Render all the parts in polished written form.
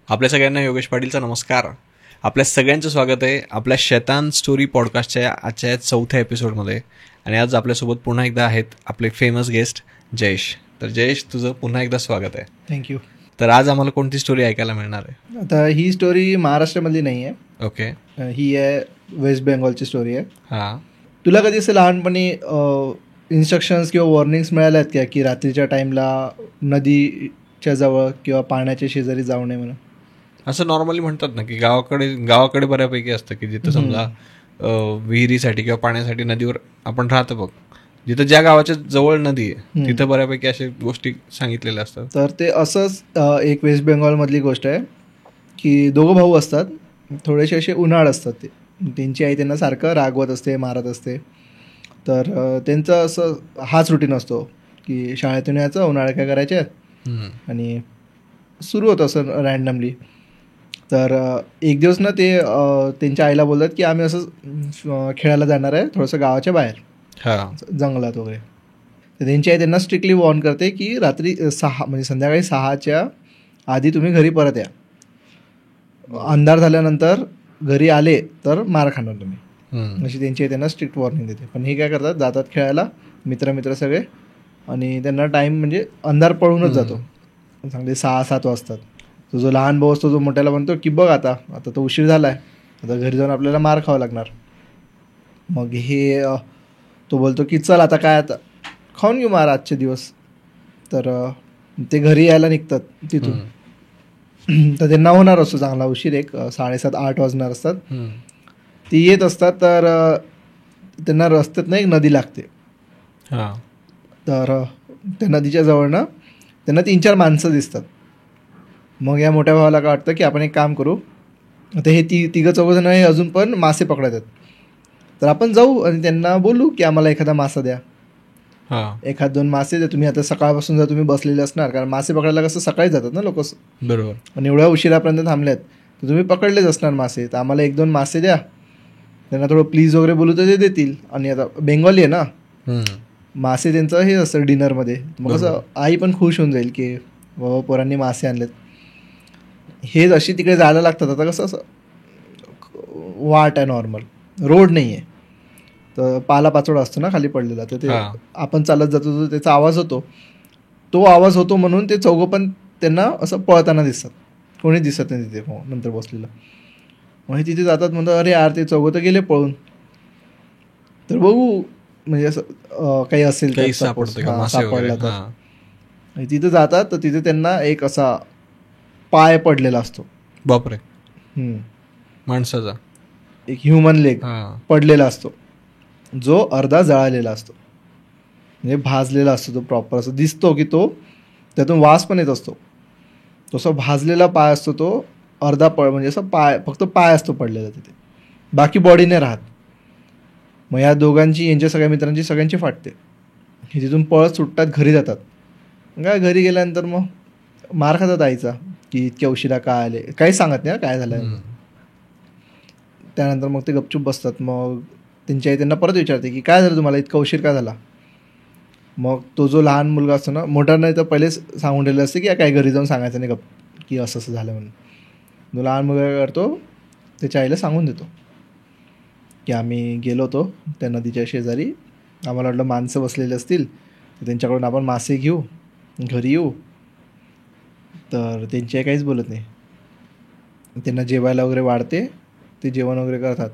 आपल्या सगळ्यांना योगेश पाटीलचा नमस्कार. आपल्या सगळ्यांचं स्वागत आहे आपल्या शैतान स्टोरी पॉडकास्टच्या आजच्या 4थ्या एपिसोडमध्ये. आणि आज आपल्यासोबत पुन्हा एकदा आहेत आपले फेमस गेस्ट जयेश. तर जयेश, तुझं पुन्हा एकदा स्वागत आहे. थँक्यू. तर आज आम्हाला कोणती स्टोरी ऐकायला मिळणार आहे? आता ही स्टोरी महाराष्ट्रामधली नाही आहे. ओके. ही आहे वेस्ट बेंगॉलची स्टोरी आहे. हां. तुला कधी असं लहानपणी इन्स्ट्रक्शन्स किंवा वॉर्निंग्स मिळाल्या आहेत का की रात्रीच्या टाईमला नदीच्या जवळ किंवा पाण्याच्या शेजारी जाऊ नये म्हणून? असं नॉर्मली म्हणतात ना की गावाकडे बऱ्यापैकी असतं की जिथं समजा विहिरीसाठी किंवा पाण्यासाठी नदीवर आपण राहतो बघ, जिथं ज्या गावाच्या जवळ नदी आहे तिथं बऱ्यापैकी अशा गोष्टी सांगितलेल्या असतात. तर ते असंच एक वेस्ट बेंगॉलमधली गोष्ट आहे की दोघं भाऊ असतात, थोडेसे असे उन्हाळ असतात. ते त्यांची आई त्यांना सारखं रागवत असते, मारत असते. तर त्यांचं असं हाच रुटीन असतो की शाळेतून यायचं, उन्हाळ्या काय करायचे आणि सुरू होतं असं रँडमली. तर एक दिवस ना ते त्यांच्या आईला बोलतात की आम्ही असं खेळायला जाणार आहे थोडंसं गावाच्या बाहेर, जंगलात वगैरे. तर त्यांची आई त्यांना स्ट्रिक्टली वॉर्न करते की रात्री 6 म्हणजे संध्याकाळी 6च्या आधी तुम्ही घरी परत या. अंधार झाल्यानंतर घरी आले तर मार खाणार तुम्ही, अशी त्यांची आई त्यांना स्ट्रिक्ट वॉर्निंग देते. पण हे काय करतात, जातात खेळायला मित्र सगळे, आणि त्यांना टाईम म्हणजे अंधार पळूनच जातो. चांगले 6-7 वाजतात. तो जो लहान भाऊ असतो तो मोठ्याला म्हणतो की बघ आता तो उशीर झाला आहे, आता घरी जाऊन आपल्याला मार खावा लागणार. मग हे तो बोलतो की चल आता काय, आता खाऊन घेऊ मार आजचे दिवस. तर ते घरी यायला निघतात तिथून. तर त्यांना होणार असतो चांगला उशीर, एक 7:30-8 वाजणार असतात. ती येत असतात तर त्यांना रस्त्यात ना एक नदी लागते. तर त्या नदीच्या जवळनं त्यांना 3-4 माणसं दिसतात. मग या मोठ्या भावाला काय वाटतं की आपण एक काम करू, आता हे तिघं चौघजण हे अजून पण मासे पकडत आहेत, तर आपण जाऊ आणि त्यांना बोलू की आम्हाला एखादा मासा द्या, 1-2 मासे द्या तुम्ही. आता सकाळपासून जर तुम्ही बसलेले असणार, कारण मासे पकडायला कसं सकाळी जातात ना लोक, बरोबर, आणि एवढ्या उशिरापर्यंत थांबल्यात तर तुम्ही पकडलेच असणार मासे, तर आम्हाला 1-2 मासे द्या. त्यांना थोडं प्लीज वगैरे बोलू तर ते देतील. आणि आता बेंगॉली आहे ना, मासे त्यांचं हे असतं डिनरमध्ये. मग कसं आई पण खुश होऊन जाईल की बाबा पोरांनी मासे आणलेत. हे अशी तिकडे जायला लागतात. आता कसं असं वाट आहे, नॉर्मल रोड नाही आहे, तर पालापाचोळा असतो ना खाली पडलेला, तर ते आपण चालत जातो तर त्याचा आवाज होतो. तो आवाज होतो म्हणून ते चौघं पण त्यांना असं पळताना दिसतात. कोणी दिसत नाही तिथे नंतर बसलेलं. मग हे तिथे जातात, म्हणतात अरे यार ते चौघं तर गेले पळून, तर बघू म्हणजे असं काही असेल तर सापडला तर. तिथे जातात तर तिथे त्यांना एक असा पाय पडलेला असतो. बापरे. माणसाचा एक ह्युमन लेग पडलेला असतो, जो अर्धा जळालेला असतो, म्हणजे भाजलेला असतो. तो प्रॉपर असं दिसतो की तो त्यातून वास पण येत असतो. तसा भाजलेला पाय असतो तो, अर्धा म्हणजे असं पाय, फक्त पाय असतो पडलेला तिथे, बाकी बॉडी नाही राहत. मग या दोघांची, यांच्या सगळ्या मित्रांची सगळ्यांची फाटते. हे तिथून पळत सुटतात, घरी जातात. काय घरी गेल्यानंतर मग मार खातात आईचा की इतक्या उशिरा काय आले, काहीच सांगत नाही काय झालं. त्यानंतर मग ते गपचूप बसतात. मग त्यांची आई त्यांना परत विचारते की काय झालं तुम्हाला, इतका उशीर काय झाला. मग तो जो लहान मुलगा असतो ना, मोठा नाही तर पहिलेच सांगून ठेवलेलं असते की काय घरी जाऊन सांगायचं नाही की असं असं झालं म्हणून. जो लहान मुलगा काय करतो, त्याच्या आईला सांगून देतो की आम्ही गेलो होतो त्या नदीच्या शेजारी, आम्हाला वाटलं माणसं बसलेली असतील तर त्यांच्याकडून आपण मासे घेऊ, घरी येऊ. तर त्यांची आई काहीच बोलत नाही. त्यांना जेवायला वगैरे वाढते, ते जेवण वगैरे करतात.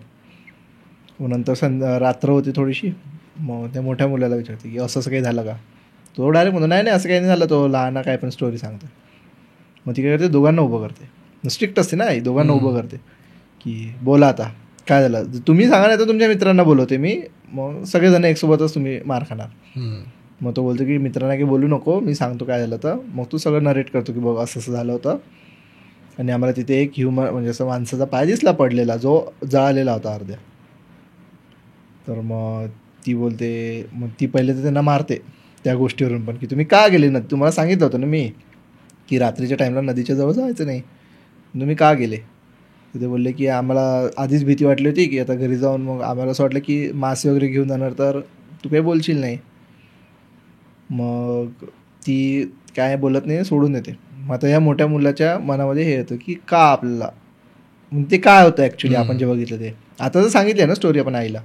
मग नंतर रात्र होते थोडीशी. मग त्या मोठ्या मुलाला विचारते की असं काही झालं का. तो डायरेक्ट म्हणतो नाही असं काही नाही झालं, तो लहान काय पण स्टोरी सांगतो. मग ती काय करते, दोघांना उभं करते. स्ट्रिक्ट असते ना आई, दोघांना उभं करते की बोला आता काय झालं, तुम्ही सांगा नाही तर तुमच्या मित्रांना बोलवते मी, मग सगळेजण एकसोबतच तुम्ही मार खाणार. मग तो बोलतो की मित्रांना काही बोलू नको, मी सांगतो काय झालं तर. मग तू सगळं नरेट करतो की बघ असं असं झालं होतं, आणि आम्हाला तिथे एक ह्युमन म्हणजे असं माणसाचा पाय दिसला पडलेला, जो जळालेला होता अर्ध्या. तर मग ती बोलते, मग ती पहिले तर त्यांना मारते त्या गोष्टीवरून पण, की तुम्ही का गेले ना, तुम्हाला सांगितलं होतं ना मी की रात्रीच्या टाईमला नदीच्या जवळ जायचं नाही, तुम्ही का गेले. तर ते बोलले की आम्हाला आधीच भीती वाटली होती की आता घरी जाऊन मग आम्हाला असं वाटलं की मासे वगैरे घेऊन जाणार तर तू काही बोलशील नाही. मग ती काय बोलत नाही, सोडून देते. मग आता या मोठ्या मुलाच्या मनामध्ये हे येतं की का आपल्याला, ते काय होतं ॲक्च्युली आपण जे बघितलं ते. आता जर सांगितलं ना स्टोरी आपण आईला,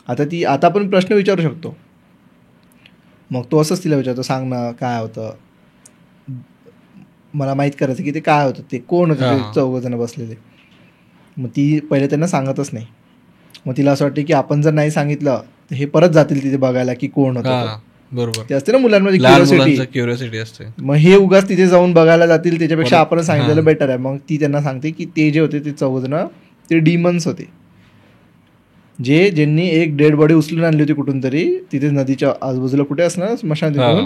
आता आपण प्रश्न विचारू शकतो. मग तो असंच तिला विचारतो, सांग ना काय होतं, मला माहीत करायचं की ते काय होतं, ते कोण होतं ते 4 जण बसलेले. मग ती पहिले त्यांना सांगतच नाही. मग तिला असं वाटतं की आपण जर नाही सांगितलं तर हे परत जातील तिथे बघायला की कोण होतं. बरोबर, ते असते ना मुलांमध्ये क्युरिओसिटी असते. मग हे उगाच तिथे जाऊन बघायला जातील, त्याच्यापेक्षा आपण सांगितलेलं बेटर आहे. मग ती त्यांना सांगते की ते जे होते ते 4 जण ते डिमन्स होते, ज्यांनी एक डेड बॉडी उचलून आणली होती कुठून तरी, तिथे नदीच्या आजूबाजूला कुठे असणार स्मशान तिथून,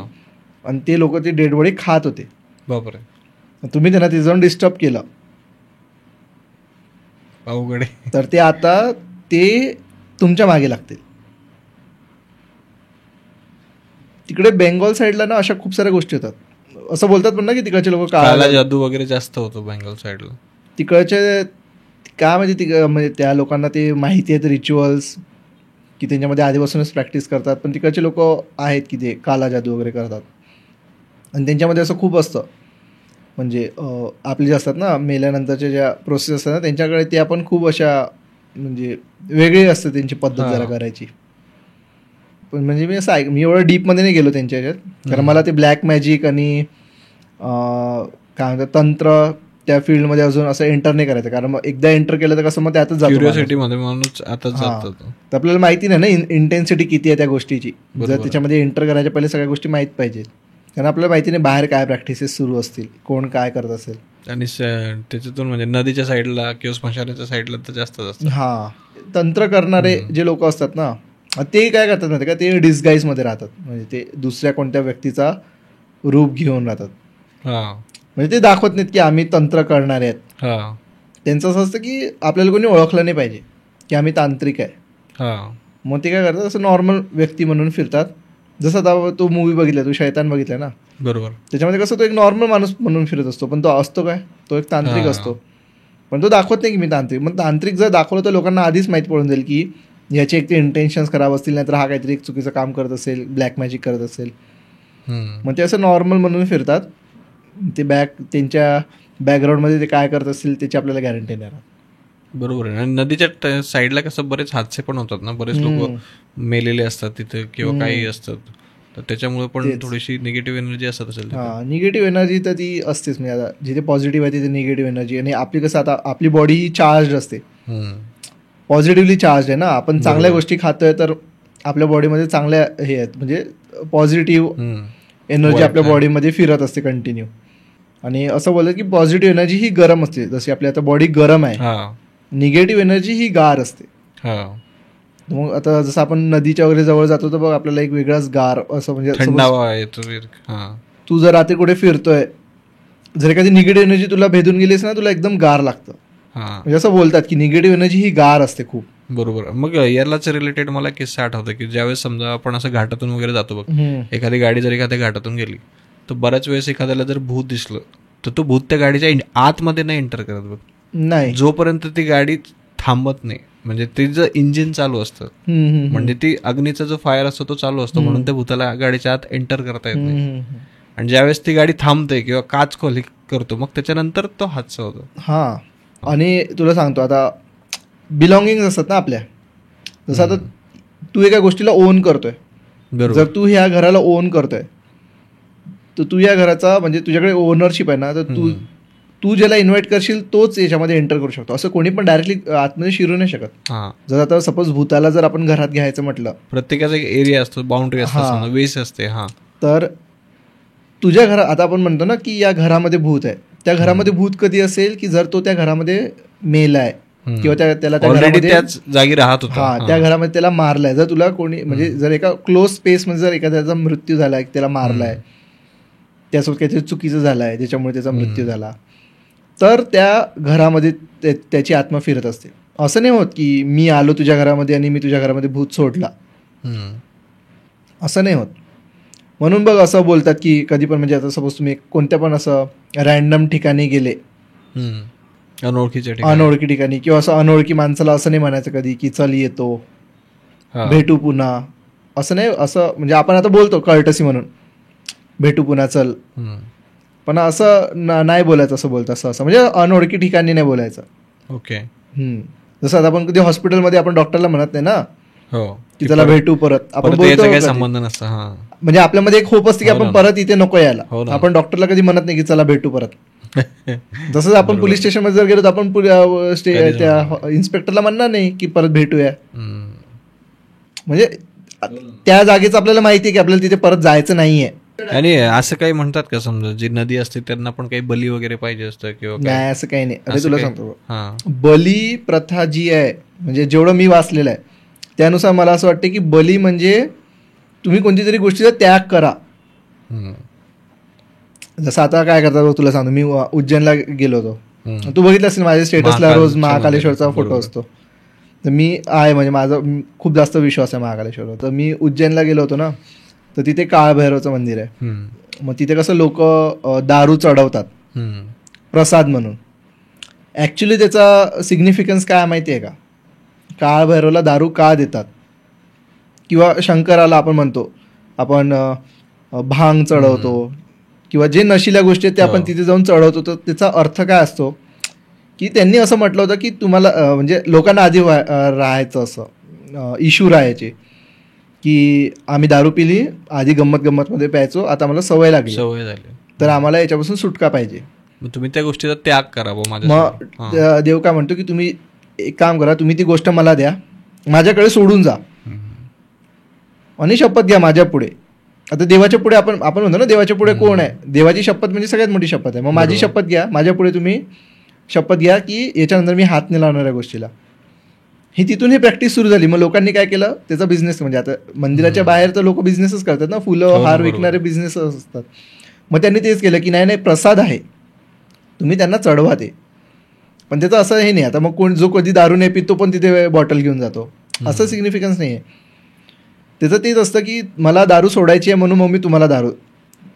आणि ते लोक ती डेड बॉडी खात होते. बापरे. तुम्ही त्यांना तिथे जाऊन डिस्टर्ब केलं अवघड, तर ते आता ते तुमच्या मागे लागतील. तिकडे बेंगॉल साईडला ना अशा खूप साऱ्या गोष्टी होतात. असं बोलतात पण ना की तिकडचे लोक काला जादू वगैरे जास्त होतो बेंगॉल साईडला. तिकडचे काय म्हणजे त्या लोकांना ते माहिती आहेत रिच्युअल्स की त्यांच्यामध्ये आधीपासूनच प्रॅक्टिस करतात. पण तिकडचे लोक आहेत की ते काला जादू वगैरे करतात, आणि त्यांच्यामध्ये असं खूप असतं. म्हणजे आपले जे असतात ना मेल्यानंतरच्या ज्या प्रोसेस असतात ना, त्यांच्याकडे ते आपण खूप अशा म्हणजे वेगळी असते त्यांची पद्धत जरा करायची. पण म्हणजे मी एवढं डीपमध्ये नाही गेलो त्यांच्या ह्याच्यात, कारण मला ते ब्लॅक मॅजिक आणि काय म्हणतात तंत्र त्या फील्डमध्ये अजून असं एंटर नाही करायचं. कारण मग एकदा एंटर केलं तर कसं मग त्यातच जातो, क्युरिओसिटीमध्ये माणूस आताच जातो. तर आपल्याला माहिती नाही ना इंटेन्सिटी किती आहे त्या गोष्टीची. जर त्याच्यामध्ये एंटर करायच्या पहिले सगळ्या गोष्टी माहीत पाहिजेत, कारण आपल्याला माहिती नाही बाहेर काय प्रॅक्टिसेस सुरू असतील, कोण काय करत असेल. आणि त्याच्यातून म्हणजे नदीच्या साईडला किंवा स्मशानाच्या साईडला तर जास्त असतं. तंत्र करणारे जे लोक असतात ना, ते काय करतात माहिती का, ते डिस्गाईजमध्ये राहतात. म्हणजे ते दुसऱ्या कोणत्या व्यक्तीचा रूप घेऊन राहतात. म्हणजे ते दाखवत नाहीत की आम्ही तंत्र करणारे आहेत. त्यांचं असं असतं की आपल्याला कोणी ओळखलं नाही पाहिजे की आम्ही तांत्रिक आहे. मग ते काय करतात, असं नॉर्मल व्यक्ती म्हणून फिरतात. जसं आता तो मूवी बघितला, तू शैतान बघितला ना, बरोबर, त्याच्यामध्ये कसं तो एक नॉर्मल माणूस म्हणून फिरत असतो, पण तो असतो काय, तो एक तांत्रिक असतो. पण तो दाखवत नाही की मी तांत्रिक. मग तांत्रिक जर दाखवलं तर लोकांना आधीच माहीत पडून जाईल की याचे एक ते इंटेन्शन्स खराब असतील, नाहीतर हा काहीतरी एक चुकीचं काम करत असेल, ब्लॅक मॅजिक करत असेल. मग ते असं नॉर्मल म्हणून फिरतात. ते त्यांच्या बॅकग्राऊंडमध्ये ते काय करत असतील त्याची आपल्याला गॅरंटी नाही राहत. बरोबर आहे. आणि नदीच्या साईडला कसं बरेच हादसे पण होतात ना, बरेच लोक मेलेले असतात तिथे किंवा काही असतात, तर त्याच्यामुळे पण थोडीशी निगेटिव्ह एनर्जी असत असेल. निगेटिव्ह एनर्जी तर ती असतेच. म्हणजे आता जिथे पॉझिटिव्ह आहे तिथे निगेटिव्ह एनर्जी. आणि आपली कसं आता आपली बॉडी ही चार्ज असते, पॉझिटिव्हली चार्ज आहे ना. आपण चांगल्या गोष्टी खातोय तर आपल्या बॉडीमध्ये चांगल्या हे आहेत, म्हणजे पॉझिटिव्ह एनर्जी आपल्या बॉडीमध्ये फिरत असते कंटिन्यू. आणि असं बोलतात की पॉझिटिव्ह एनर्जी ही गरम असते, जशी आपली आता बॉडी गरम आहे, निगेटिव्ह एनर्जी ही गार असते. मग आता जसं आपण नदीच्या वगैरे जवळ जातो तर बघ आपल्याला एक वेगळाच गार असं, म्हणजे तू जर रात्री कुठे फिरतोय, जर एखादी निगेटिव्ह एनर्जी तुला भेदून गेलीस ना, तुला एकदम गार लागतं. म्हणजे असं बोलतात की निगेटिव्ह एनर्जी ही गार असते खूप. बरोबर. मग यालाच रिलेटेड मला किस्सा आठवतो की ज्यावेळेस समजा आपण असं घाटातून वगैरे जातो बघ, एखादी गाडी जर एखाद्या घाटातून गेली तर बऱ्याच वेळेस एखाद्याला जर भूत दिसलं तर तो भूत त्या गाडीच्या आतमध्ये नाही एंटर करत बघ, नाही, जोपर्यंत ती गाडी थांबत नाही. म्हणजे तिचं इंजिन चालू असतं, म्हणजे ती अग्नीचा जो फायर असतो तो चालू असतो, म्हणून त्या भूताला गाडीच्या आत एंटर करता येत नाही. आणि ज्यावेळेस ती गाडी थांबते किंवा काच खोली करतो मग त्याच्यानंतर तो हादसा होतो. आणि तुला सांगतो आता बिलॉंगिंग असतात ना आपल्या, जसं आता तू एका गोष्टीला ओन करतोय, जर तू ह्या घराला ओन करतोय तर तू या घराचा म्हणजे तुझ्याकडे ओनरशिप आहे ना, तर तू ज्याला इन्व्हाइट करशील तोच याच्यामध्ये एंटर करू शकतो. असं कोणी पण डायरेक्टली आतमध्ये शिरू नाही शकत. जर आता सपोज भूताला जर आपण घरात घ्यायचं म्हटलं, प्रत्येकाचा एक एरिया असतो, बाउंड्री असते, वेस असते. तर तुझ्या घरात आता आपण म्हणतो ना की या घरामध्ये भूत आहे, त्या घरामध्ये भूत कधी असेल की जर तो त्या घरामध्ये मेलाय किंवा त्याला त्या घरामध्ये त्याच जागी राहत होता, त्या घरामध्ये त्याला मारलाय. जर तुला कोणी म्हणजे जर एका क्लोज स्पेस मध्ये जर एखाद्याचा मृत्यू झालाय, त्याला मारलाय, त्यासोबत काहीतरी चुकीचं झालंय ज्याच्यामुळे त्याचा मृत्यू झाला, तर त्या घरामध्ये त्याची आत्मा फिरत असते. असं नाही होत की मी आलो तुझ्या घरामध्ये आणि मी तुझ्या घरामध्ये भूत सोडला, असं नाही होत. म्हणून बघ असं बोलतात की कधी पण म्हणजे आता सपोज तुम्ही कोणत्या पण असं रॅन्डम ठिकाणी गेले, अनोळखी ठिकाणी, किंवा असं अनोळखी माणसाला असं नाही म्हणायचं कधी की चल येतो, भेटू पुन्हा, असं नाही. असं म्हणजे आपण आता बोलतो कर्टसी म्हणून, भेटू पुन्हा चल, पण असं नाही बोलायचं, असं बोलतं असं म्हणजे अनोळखी ठिकाणी नाही बोलायचं. ओके. जसं आता आपण कधी हॉस्पिटलमध्ये आपण डॉक्टरला म्हणत नाही ना हो की त्याला भेटू परत, आपण याचा काही बोलतो संबंध नसतं. हा म्हणजे आपल्यामध्ये एक होप असते की आपण परत इथे नको यायला. आपण डॉक्टरला कधी म्हणत नाही की चला भेटू परत. जसंच आपण पोलीस स्टेशनमध्ये जर गेलो तर आपण त्या इन्स्पेक्टरला म्हणणार नाही की परत भेटूया. म्हणजे त्या जागेचं आपल्याला माहिती आहे की आपल्याला तिथे परत जायचं नाहीये. आणि असं काही म्हणतात का, समजा जी नदी असते त्यांना पण काही बली वगैरे पाहिजे असतं किंवा नाही, असं काही नाही. अरे तुला सांगतो, बली प्रथा जी आहे म्हणजे जेवढं मी वाचलेलं आहे त्यानुसार मला असं वाटतं की बली म्हणजे तुम्ही कोणती तरी गोष्टीचा त्याग करा. जसं आता काय करतात तुला सांगतो, मी उज्जैनला गेलो होतो, तू बघितलं असेल माझ्या स्टेटसला रोज महाकालेश्वरचा फोटो असतो. तर मी आहे म्हणजे माझा खूप जास्त विश्वास आहे महाकालेश्वरवर. तर मी उज्जैनला गेलो होतो ना, तर तिथे काळभैरवचं मंदिर आहे. मग तिथे कसं लोक दारू चढवतात प्रसाद म्हणून. ॲक्च्युली त्याचा सिग्निफिकन्स काय माहिती आहे का, काळभैरवला दारू का देतात, किंवा शंकराला आपण म्हणतो आपण भांग चढवतो किंवा जे नशिल्या गोष्टी आहेत ते आपण तिथे जाऊन चढवतो, तर त्याचा अर्थ काय असतो की त्यांनी असं म्हटलं होतं की तुम्हाला म्हणजे लोकांना आधी राहायचं असं इश्यू राहायचे की आम्ही दारू पिली, आधी गंमतमध्ये प्यायचो, आता मला सवय झाली, तर आम्हाला याच्यापासून सुटका पाहिजे. तुम्ही त्या गोष्टीचा त्याग करा. मग देव काय म्हणतो की तुम्ही एक काम करा, तुम्ही ती गोष्ट मला द्या, माझ्याकडे सोडून जा आणि शपथ घ्या माझ्या पुढे. आता देवाच्या पुढे आपण म्हणतो ना, देवाच्या पुढे कोण आहे, देवाची शपथ म्हणजे सगळ्यात मोठी शपथ आहे. मग माझी शपथ घ्या, माझ्या पुढे तुम्ही शपथ घ्या की याच्यानंतर मी हात नाही लावणार या गोष्टीला. ही तिथून ही प्रॅक्टिस सुरू झाली. मग लोकांनी काय केलं, त्याचा बिझनेस, म्हणजे आता मंदिराच्या बाहेर तर लोक बिझनेसच करतात ना, फुलं हार विकणारे बिझनेस असतात. मग त्यांनी तेच केलं की नाही प्रसाद आहे, तुम्ही त्यांना चढवा ते. पण त्याचं असं हे नाही, आता मग कोण जो कधी दारू नाही पितो पण तिथे बॉटल घेऊन जातो, असं सिग्निफिकन्स नाही आहे. त्याचं तेच असतं की मला दारू सोडायची आहे म्हणून मग मी तुम्हाला दारू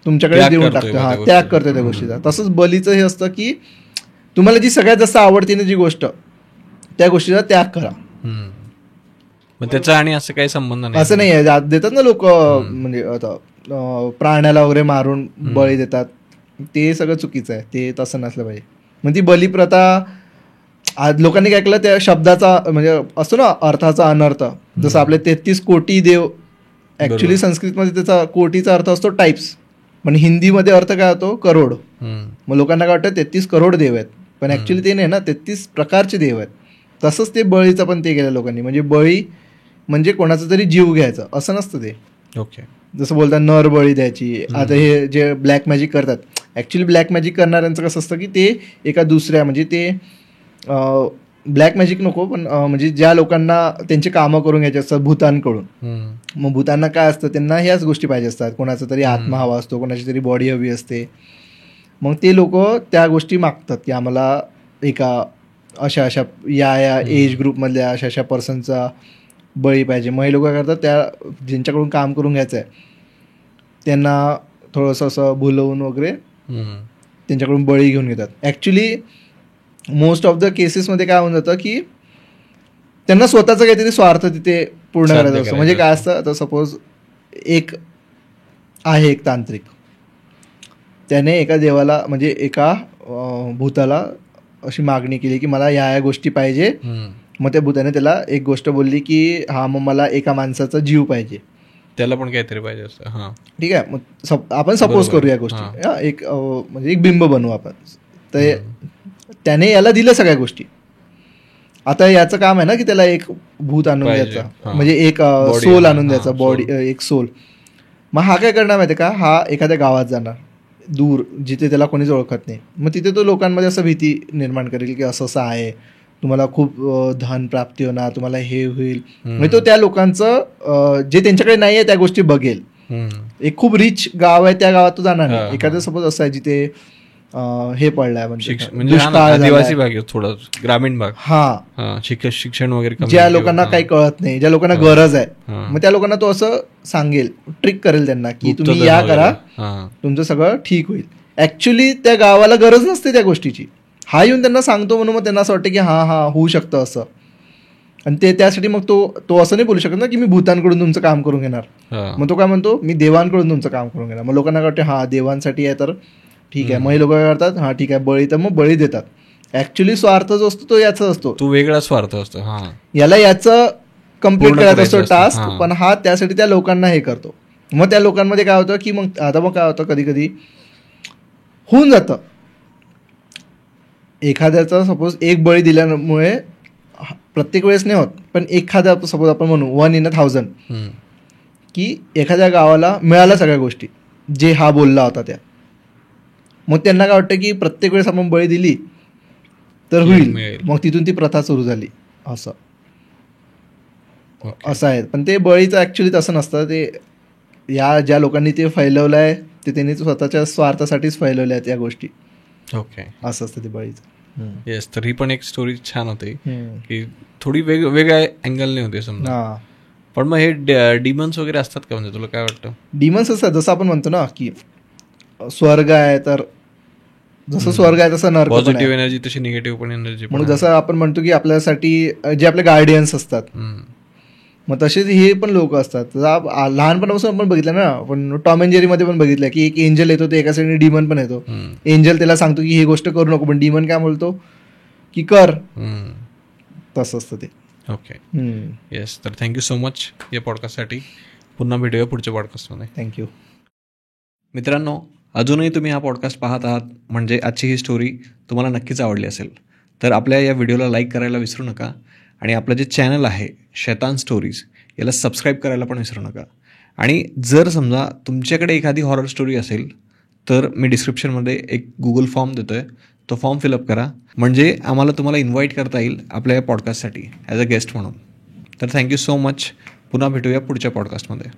तुमच्याकडे देऊन टाकतो, हा त्याग करतोय त्या गोष्टीचा. तसंच बलीचं हे असतं की तुम्हाला जी सगळ्यात जास्त आवडते ना जी गोष्ट, त्या गोष्टीचा त्याग करा. मग त्याचा आणि असं काही संबंध नाही, असं नाही आहे. देतात ना लोक, म्हणजे आता प्राण्याला वगैरे मारून बळी देतात, ते सगळं चुकीचं आहे, ते तसं नसलं पाहिजे. मग ती बलिप्रथा आज लोकांनी काय केलं, त्या शब्दाचा म्हणजे असतो ना अर्थाचा अनर्थ. जसं आपले 33 कोटी देव, ऍक्च्युली संस्कृतमध्ये त्याचा कोटीचा अर्थ असतो टाइप्स, पण हिंदीमध्ये अर्थ काय होतो करोड. मग लोकांना काय वाटतं 33 करोड देव आहेत, पण ऍक्च्युली ते नाही ना, 33 प्रकारचे देव आहेत. तसंच ते बळीचं पण ते केलं लोकांनी, म्हणजे बळी म्हणजे कोणाचा तरी जीव घ्यायचा असं नसतं ते. ओके. जसं बोलतात नर बळी द्यायची. आता हे जे ब्लॅक मॅजिक करतात, ऍक्च्युली ब्लॅक मॅजिक करणाऱ्यांचं कसं असतं की ते एका दुसऱ्या, म्हणजे ते ब्लॅक मॅजिक नको, पण म्हणजे ज्या लोकांना त्यांची कामं करून घ्यायची असतात भूतांकडून, मग भूतांना काय असतं, त्यांना ह्याच गोष्टी पाहिजे असतात. कोणाचा तरी आत्मा हवा असतो, कोणाची तरी बॉडी हवी असते. मग ते लोक त्या गोष्टी मागतात की आम्हाला एका अशा या एज ग्रुपमधल्या अशा पर्सनचा बळी पाहिजे. मग हे लोक काय करतात, त्या ज्यांच्याकडून काम करून घ्यायचं आहे त्यांना थोडंसं असं भुलवून वगैरे त्यांच्याकडून बळी घेऊन घेतात. ॲक्च्युली मोस्ट ऑफ द केसेसमध्ये काय होऊन जातं की त्यांना स्वतःचं काहीतरी स्वार्थ तिथे पूर्ण करायचं असतं. म्हणजे काय असतं, आता सपोज एक तांत्रिक, त्याने एका देवाला म्हणजे एका भूताला अशी मागणी केली की मला या गोष्टी पाहिजे. मग त्या भूताने त्याला एक गोष्ट बोलली की हा मग मला एका माणसाचा जीव पाहिजे, त्याला पण काहीतरी पाहिजे असतं. हां ठीक आहे. मग आपण सपोज करू या गोष्टी, एक म्हणजे एक बिंब बनवू आपण, तर त्याने याला दिलं सगळ्या गोष्टी. आता याचं काम आहे ना की त्याला एक भूत आणून द्यायचा, म्हणजे एक सोल आणून द्यायचा, बॉडी एक सोल. मग हा काय करणार माहिती का, हा एखाद्या गावात जाणार दूर जिथे त्याला कोणीच ओळखत नाही. मग तिथे तो लोकांमध्ये असं भीती निर्माण करेल की असं असं आहे, तुम्हाला खूप धन प्राप्ती होणार, तुम्हाला हे होईल. म्हणजे तो त्या लोकांचं जे त्यांच्याकडे नाही आहे त्या गोष्टी बघेल. एक खूप रिच गाव आहे, त्या गावात तो जाणार नाही. एखादं सपोज असं आहे जिथे हे पडलाय म्हणजे आदिवासी भाग, थोडं ग्रामीण भाग, हा शिक्षण वगैरे, ज्या लोकांना काही कळत नाही, ज्या लोकांना गरज आहे, मग त्या लोकांना तो असं सांगेल, ट्रिक करेल त्यांना की तुम्ही या करा, तुमचं सगळं ठीक होईल. ऍक्च्युली त्या गावाला गरज नसते त्या गोष्टीची, हा येऊन त्यांना सांगतो म्हणून मग त्यांना असं वाटतं की हा होऊ शकतं असं. आणि ते त्यासाठी मग तो असं नाही बोलू शकत ना की मी भूतांकडून तुमचं काम करून घेणार. मग तो काय म्हणतो, मी देवांकडून तुमचं काम करून घेणार. मग लोकांना वाटतं हा देवांसाठी आहे तर ठीक आहे. मग हे लोक काय करतात, हां ठीक आहे बळी, तर मग बळी देतात. ऍक्च्युली स्वार्थ जो असतो तो याचा असतो, तो वेगळा स्वार्थ असतो. हा, याला याचं कम्प्लीट पूर्ण करायचा असतो करायचं असतं. टास्क, हां. पण हा त्यासाठी त्या लोकांना हे करतो. मग त्या लोकांमध्ये काय होतं की मग काय होतं, कधी कधी होऊन जातं एखाद्याचा सपोज एक बळी दिल्यामुळे प्रत्येक वेळेस नाही होत, पण एखाद्या सपोज आपण म्हणू 1 in 1000 हम्म. की एखाद्या गावाला मिळाल्या सगळ्या गोष्टी जे हा बोलला होता त्या. मग त्यांना काय वाटतं की प्रत्येक वेळेस आपण बळी दिली तर होईल, मिळेल. मग तिथून ती प्रथा सुरू झाली. असं ओके. असं आहे. पण ते बळीचं ऍक्च्युली तसं नसतं. ते ज्या लोकांनी ते फैलवलं आहे ते त्यांनी स्वतःच्या स्वार्थासाठीच फैलवल्या आहेत या गोष्टी. ओके. असं असतं ते बळीचं. येस, तर ही पण एक स्टोरी छान होती की थोडी वेगळ्या अँगलने होते समजा. हा, पण मग हे डिमन्स वगैरे असतात का, म्हणजे तुला काय वाटतं? डिमन्स असतात जसं आपण म्हणतो ना की स्वर्ग आहे, तर जसं स्वर्ग आहे तसं नरक पण पॉझिटिव्ह आहे. एनर्जी तशी निगेटिव्ह पण एनर्जी पण म्हणून आहे. जसं आपण म्हणतो की आपल्यासाठी जे आपले गार्डियन्स असतात, हम्म. मग तसेच हे पण लोक असतात. लहानपणापासून आपण बघितलं ना, आपण टॉम अँड जेरीमध्ये पण बघितलं की एक एंजल येतो, ते एका साईडने डिमन पण येतो. हम्म. एंजल त्याला सांगतो की ही गोष्ट करू नको, पण डिमन काय बोलतो की कर. हम्म. तसं असतं ते. ओके. येस, तर थँक्यू सो मच या पॉडकास्टसाठी. पुन्हा भेटूया पुढच्या पॉडकास्टमध्ये. थँक्यू. मित्रांनो, अजूनही तुम्ही हा पॉडकास्ट पाहत आहात म्हणजे आजची ही स्टोरी तुम्हाला नक्कीच आवडली असेल. तर आपल्या या व्हिडिओला लाईक करायला विसरू नका, आणि आपलं जे चॅनल आहे शैतान स्टोरीज याला सबस्क्राईब करायला पण विसरू नका. आणि जर समजा तुमच्याकडे एखादी हॉरर स्टोरी असेल तर मी डिस्क्रिप्शनमध्ये एक गुगल फॉर्म देतो आहे, तो फॉर्म फिलअप करा, म्हणजे आम्हाला तुम्हाला इन्व्हाइट करता येईल आपल्या या पॉडकास्टसाठी ॲज अ गेस्ट म्हणून. तर थँक्यू सो मच. पुन्हा भेटूया पुढच्या पॉडकास्टमध्ये.